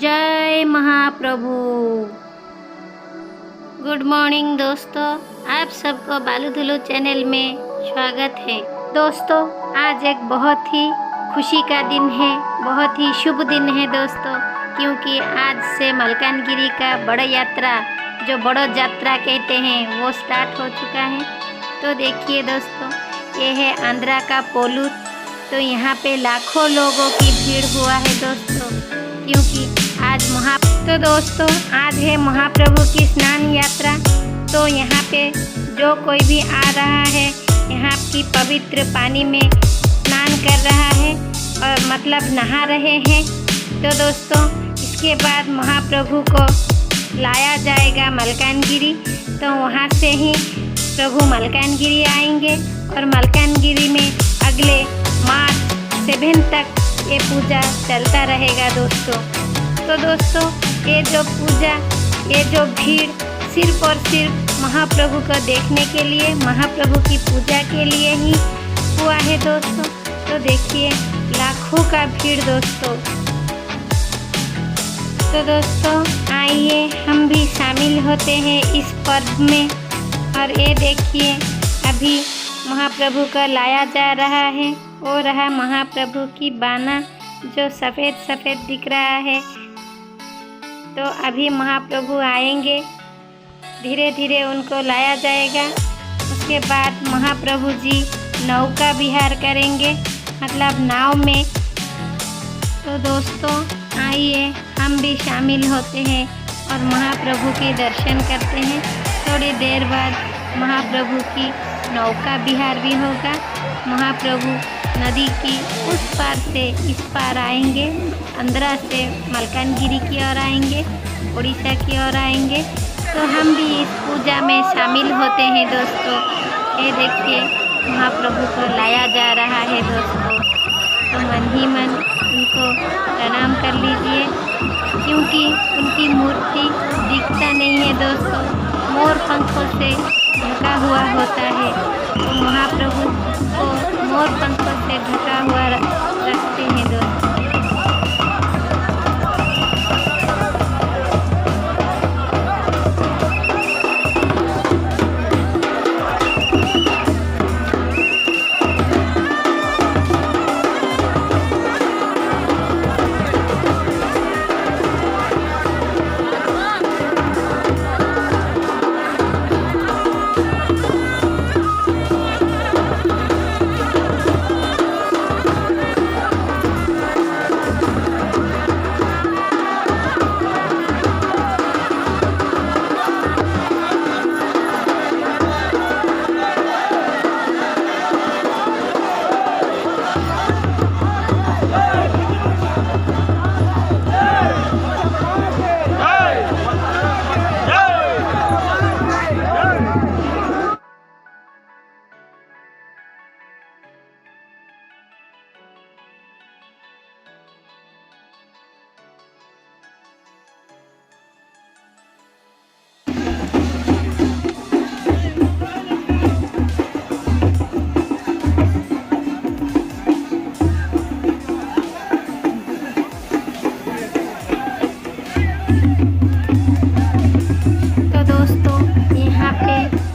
जय महाप्रभु। Good morning दोस्तों, आप सबको बालू धुलू चैनल में स्वागत है। दोस्तों, आज एक बहुत ही खुशी का दिन है, बहुत ही शुभ दिन है दोस्तों, क्योंकि आज से मलकानगिरी का बड़ा यात्रा, जो बड़ो यात्रा कहते हैं, वो स्टार्ट हो चुका है। तो देखिए दोस्तों, ये है आंध्रा का पोलूर। तो यहाँ पे लाखों लोगों की भीड़ हुआ है दोस्तों, क्योंकि आज दोस्तों आज है महाप्रभु की स्नान यात्रा। तो यहाँ पे जो कोई भी आ रहा है, यहाँ की पवित्र पानी में स्नान कर रहा है और मतलब नहा रहे हैं। तो दोस्तों, इसके बाद महाप्रभु को लाया जाएगा मलकानगिरी। तो वहाँ से ही प्रभु मलकानगिरी आएंगे और मलकानगिरी में अगले मार्च 7 तक ये पूजा चलता रहेगा दोस्तों। तो दोस्तों, ये जो पूजा, ये जो भीड़ सिर्फ और सिर्फ महाप्रभु को देखने के लिए, महाप्रभु की पूजा के लिए ही हुआ है दोस्तों। तो देखिए, लाखों का भीड़ दोस्तों। तो दोस्तों, आइए हम भी शामिल होते हैं इस पर्व में। और ये देखिए, अभी महाप्रभु को लाया जा रहा है। वो रहा महाप्रभु की बाना, जो सफ़ेद सफ़ेद दिख रहा है। तो अभी महाप्रभु आएंगे, धीरे धीरे उनको लाया जाएगा। उसके बाद महाप्रभु जी नौका विहार करेंगे, मतलब नाव में। तो दोस्तों, आइए हम भी शामिल होते हैं और महाप्रभु के दर्शन करते हैं। थोड़ी देर बाद महाप्रभु की नौका विहार भी होगा। महाप्रभु नदी की उस पार से इस पार आएंगे, आंध्रा से मलकानगिरी की ओर आएंगे, उड़ीसा की ओर आएंगे। तो हम भी इस पूजा में शामिल होते हैं दोस्तों। ये देखिए, महाप्रभु को लाया जा रहा है दोस्तों। तो मन ही मन उनको प्रणाम कर लीजिए, क्योंकि उनकी मूर्ति दिखता नहीं है दोस्तों, मोर पंखों से ढका हुआ होता है। तो महाप्रभु को मोर पंखों से ढका हुआ रखते हैं दोस्तों।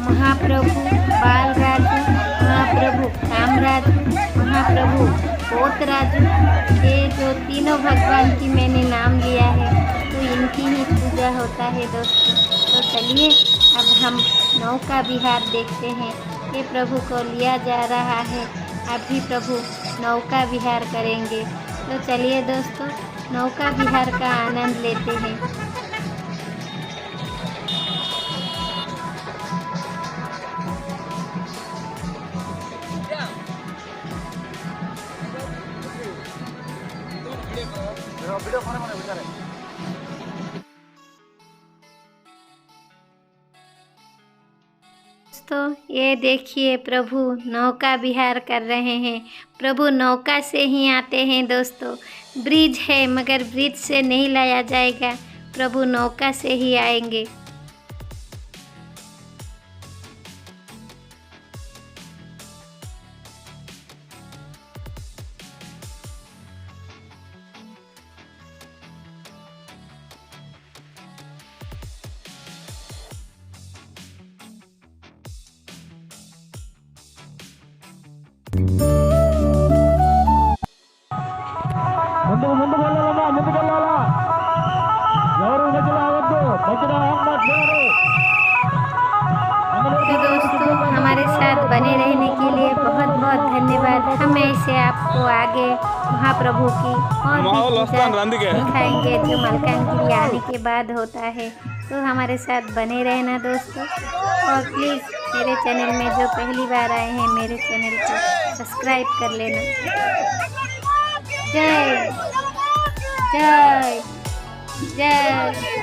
महाप्रभु बालराजू, महाप्रभु कामराजू, महाप्रभु पोतराजू, ये जो तीनों भगवान की मैंने नाम लिया है, तो इनकी ही पूजा होता है दोस्तों। तो चलिए, अब हम नौका विहार देखते हैं। ये प्रभु को लिया जा रहा है, अभी प्रभु नौका विहार करेंगे। तो चलिए दोस्तों, नौका विहार का आनंद लेते हैं। तो ये देखिए, प्रभु नौका विहार कर रहे हैं। प्रभु नौका से ही आते हैं दोस्तों। ब्रिज है, मगर ब्रिज से नहीं लाया जाएगा, प्रभु नौका से ही आएंगे। ముందుకు వెళ్ళాలమ్మా, ముందుకు వెళ్ళాలా, ఎవరు మధ్యలో ఆగద్దు, మధ్యలో ఆగమत ఎవరు। तो दोस्तों हमारे साथ बने रहने के लिए बहुत बहुत धन्यवाद। हम ऐसे आपको आगे महाप्रभु की और भी पूजा दिखाएंगे जो मलकानगिरी आने के बाद होता है। तो हमारे साथ बने रहना दोस्तों, और प्लीज़ मेरे चैनल में जो पहली बार आए हैं मेरे चैनल को सब्सक्राइब कर लेना। जय जय जय।